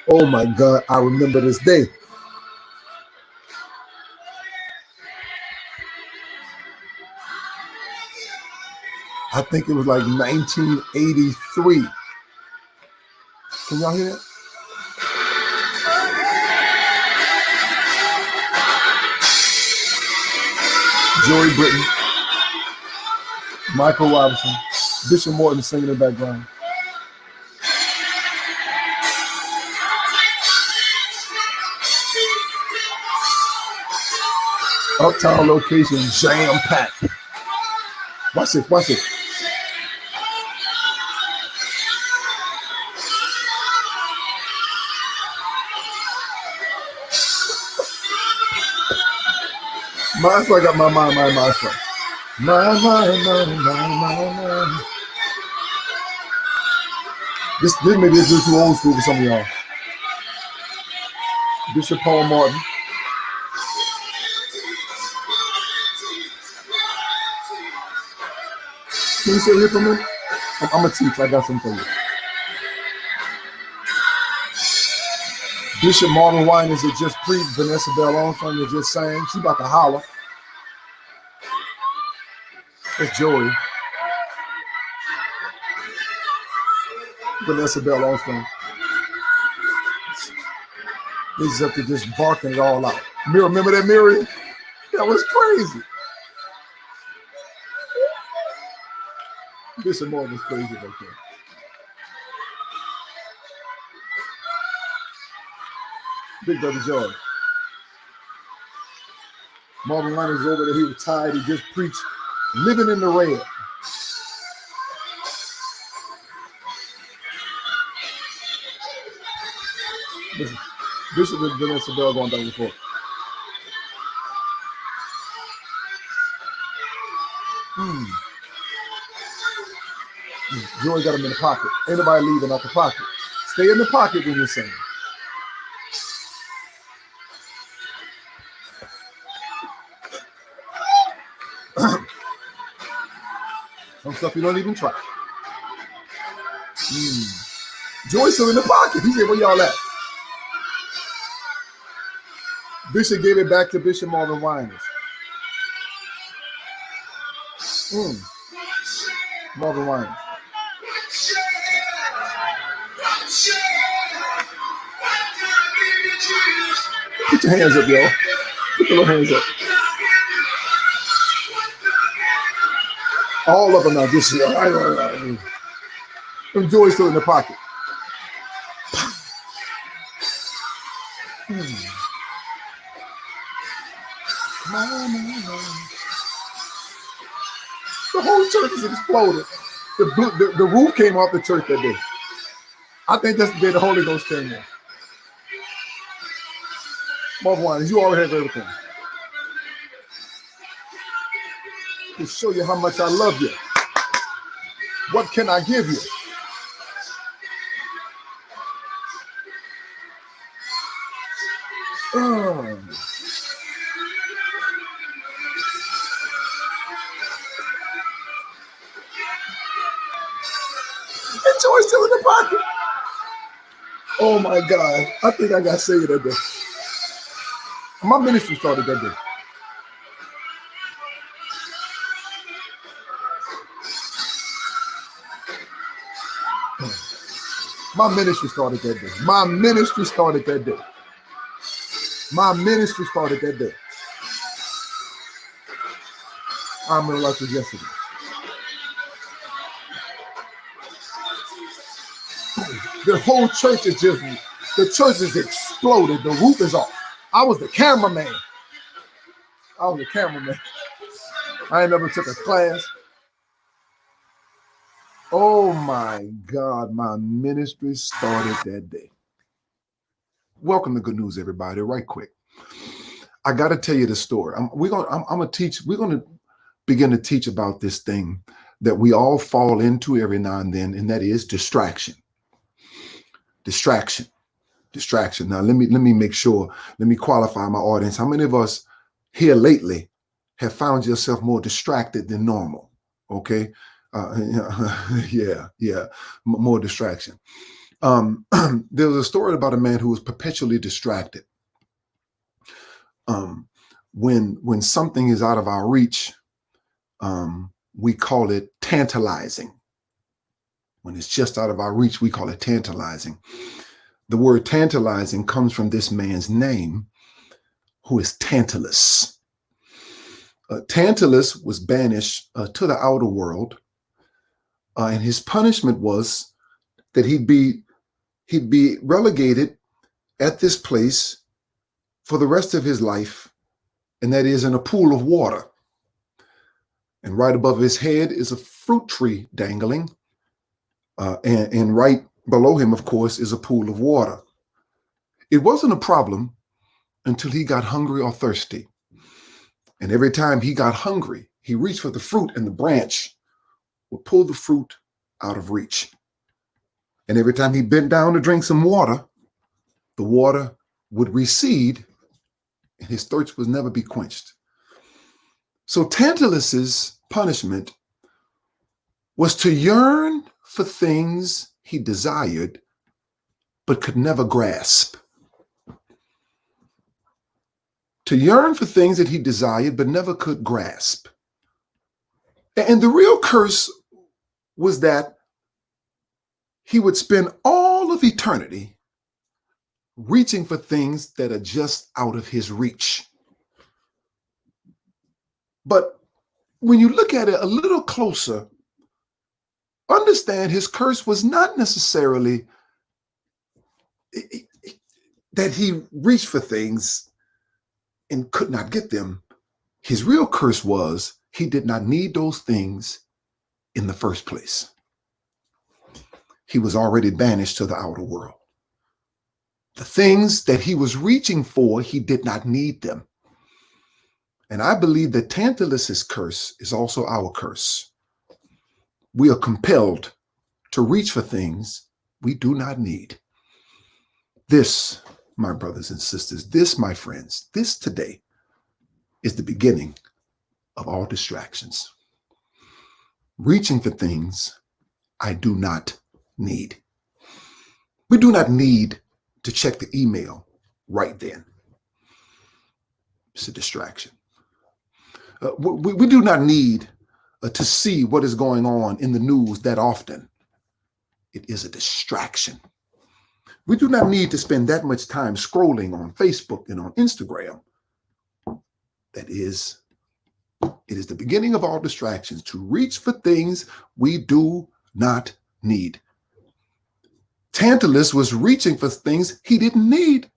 Oh my God, I remember this day. I think it was like 1983. Can y'all hear that? Joey Britton, Michael Robinson, Bishop Morton singing in the background. Uptown location, jam packed. Watch it, watch it. Mine's like got my mind from. My. This maybe is too old school for some of y'all. Bishop Paul Martin. Can you say here for me? I'm gonna teach. I got something for you. Bishop Marvin Winans that just preached. Vanessa Bell Armstrong that just sang. She about to holler. That's Joey. Vanessa Bell Armstrong. He's up to just barking it all out. Remember that, Miriam? That was crazy. Bishop Martin was crazy right there. Big Brother Joy. Marvin Winans was over there. He was tired. He just preached Living in the Red. Bishop and Vanessa Bell going back and forth. Joy got him in the pocket. Ain't nobody leaving out the pocket. Stay in the pocket when you're singing. Some stuff you don't even try. Joy's still in the pocket. He said, where y'all at? Bishop gave it back to Bishop Marvin Winans. Marvin Winans. Put your hands up, y'all. Put your little hands up. All of them now. Just and Joy's still in the pocket. The whole church is exploded. The roof came off the church that day. I think that's the day the Holy Ghost came in. Marvin Winans, you already have everything. To show you how much I love you. What can I give you? And Joy's still in the pocket. Oh my God. I think I got saved that day. My ministry started that day. My ministry started that day. My ministry started that day. My ministry started that day. I remember like it was yesterday. The whole church is just, the church is exploded. The roof is off. I was the cameraman. I ain't never took a class. Oh my God, my ministry started that day. Welcome to Good News, everybody. Right quick. I got to tell you the story. We're going to begin to teach about this thing that we all fall into every now and then, and that is distraction. Distraction. Now, let me make sure, let me qualify my audience. How many of us here lately have found yourself more distracted than normal? Okay. Yeah, more distraction. There was a story about a man who was perpetually distracted. When something is out of our reach, we call it tantalizing. When it's just out of our reach, we call it tantalizing. The word tantalizing comes from this man's name, who is Tantalus. Tantalus was banished to the outer world, and his punishment was that he'd be relegated at this place for the rest of his life, and that is in a pool of water. And right above his head is a fruit tree dangling, and right below him, of course, is a pool of water. It wasn't a problem until he got hungry or thirsty. And every time he got hungry, he reached for the fruit, and the branch would pull the fruit out of reach. And every time he bent down to drink some water, the water would recede, and his thirst would never be quenched. So Tantalus's punishment was to yearn for things he desired but could never grasp. To yearn for things that he desired but never could grasp. And the real curse was that he would spend all of eternity reaching for things that are just out of his reach. But when you look at it a little closer, understand his curse was not necessarily that he reached for things and could not get them. His real curse was he did not need those things in the first place. He was already banished to the outer world. The things that he was reaching for, he did not need them. And I believe that Tantalus's curse is also our curse. We are compelled to reach for things we do not need. This, my brothers and sisters, this, my friends, this today is the beginning of all distractions. Reaching for things I do not need. We do not need to check the email right then. It's a distraction. We do not need to see what is going on in the news that often. It is a distraction. We do not need to spend that much time scrolling on Facebook and on Instagram. It is the beginning of all distractions, to reach for things we do not need. Tantalus was reaching for things he didn't need.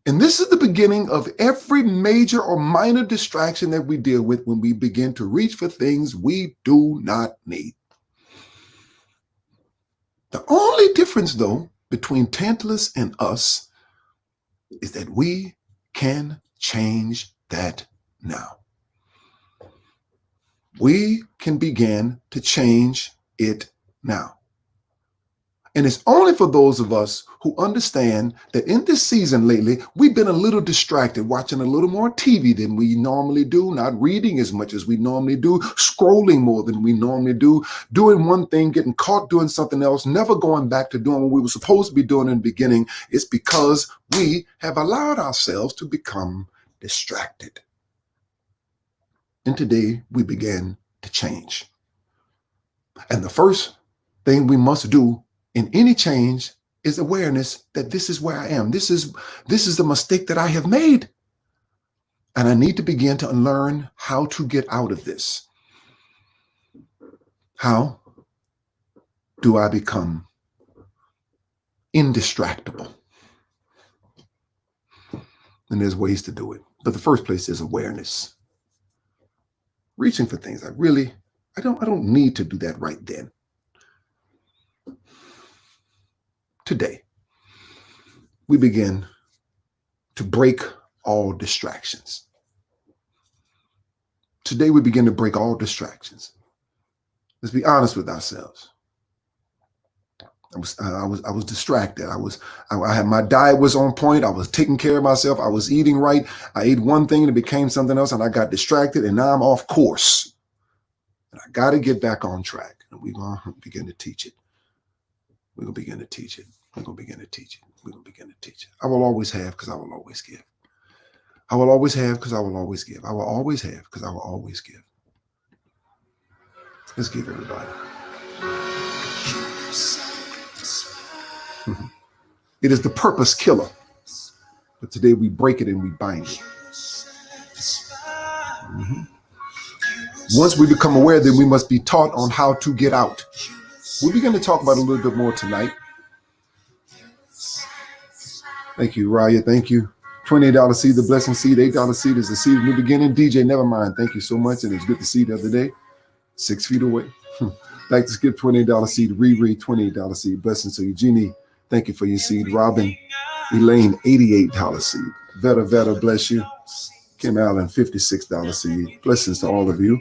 And this is the beginning of every major or minor distraction that we deal with when we begin to reach for things we do not need. The only difference, though, between Tantalus and us is that we can change that now. We can begin to change it now. And it's only for those of us who understand that in this season lately, we've been a little distracted, watching a little more TV than we normally do, not reading as much as we normally do, scrolling more than we normally do, doing one thing, getting caught doing something else, never going back to doing what we were supposed to be doing in the beginning. It's because we have allowed ourselves to become distracted. And today we begin to change. And the first thing we must do in any change is awareness that this is where I am. This is the mistake that I have made. And I need to begin to learn how to get out of this. How do I become indistractable? And there's ways to do it. But the first place is awareness. Reaching for things. I don't need to do that right then. Today, we begin to break all distractions. Today, we begin to break all distractions. Let's be honest with ourselves. I was distracted. I had, my diet was on point. I was taking care of myself. I was eating right. I ate one thing and it became something else, and I got distracted, and now I'm off course. And I got to get back on track. And we're going to begin to teach it. We're going to begin to teach it. We're going to begin to teach it. We're going to begin to teach it. I will always have because I will always give. I will always have because I will always give. I will always have because I will always give. Let's give, everybody. It is the purpose killer. But today we break it and we bind it. Once we become aware, then we must be taught on how to get out. We'll begin to talk about it a little bit more tonight. Thank you, Raya. Thank you. $28 seed, the blessing seed. $8 seed is the seed of new beginning. DJ, never mind. Thank you so much. And it's good to see you the other day. 6 feet away. Back to skip $28 seed. Riri, $28 seed. Blessings to you. Jeannie, thank you for your seed. Robin, Elaine, $88 seed. Veta, bless you. Kim Allen, $56 seed. Blessings to all of you.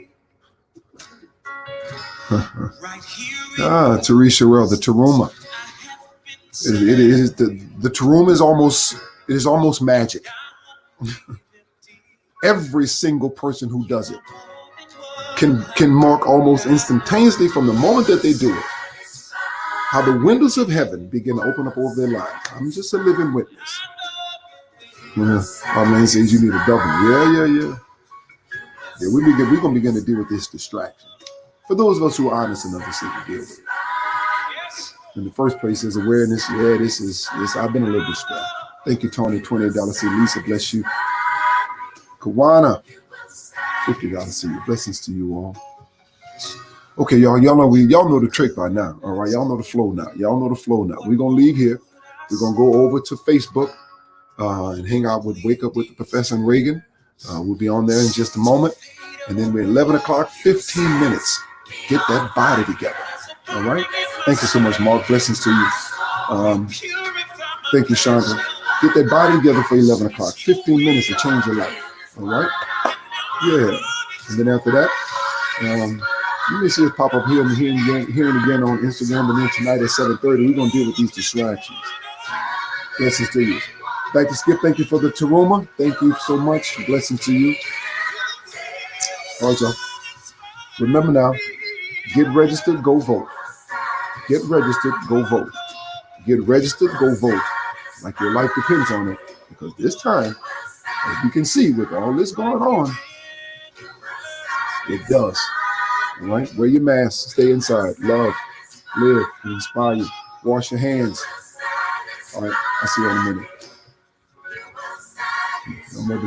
Teresa Rell, the Teruma. It is the Teruma is almost magic. Every single person who does it can mark almost instantaneously from the moment that they do it how the windows of heaven begin to open up over their lives. I'm just a living witness. Our man says you need a double. Yeah. We're gonna begin to deal with this distraction. For those of us who are honest enough to say we deal with it. In the first place, is awareness. Yeah, this is I've been a little distracted. Thank you, Tony. $28 seed. Lisa, bless you. Kawana, $50 seed. Blessings to you all. Okay, y'all know the trick by now. All right, y'all know the flow now. We're gonna leave here. We're gonna go over to Facebook and hang out with Wake Up with the Professor and Reagan. We'll be on there in just a moment. And then we're 11 o'clock, 15 minutes. Get that body together. All right. Thank you so much, Mark. Blessings to you. Thank you, Chandra. Get that body together for 11 o'clock. 15 minutes to change your life. All right. Yeah. And then after that, you may see us pop up here and again on Instagram. And then tonight at 7:30, we're going to deal with these distractions. Blessings to you. Back to Skip. Thank you for the Teruma. Thank you so much. Blessings to you. All right, y'all. Remember now, get registered, go vote. Get registered, go vote. Get registered, go vote. Like your life depends on it. Because this time, as you can see with all this going on, it does. All right? Wear your mask. Stay inside. Love. Live. Inspire you. Wash your hands. All right. I'll see you in a minute.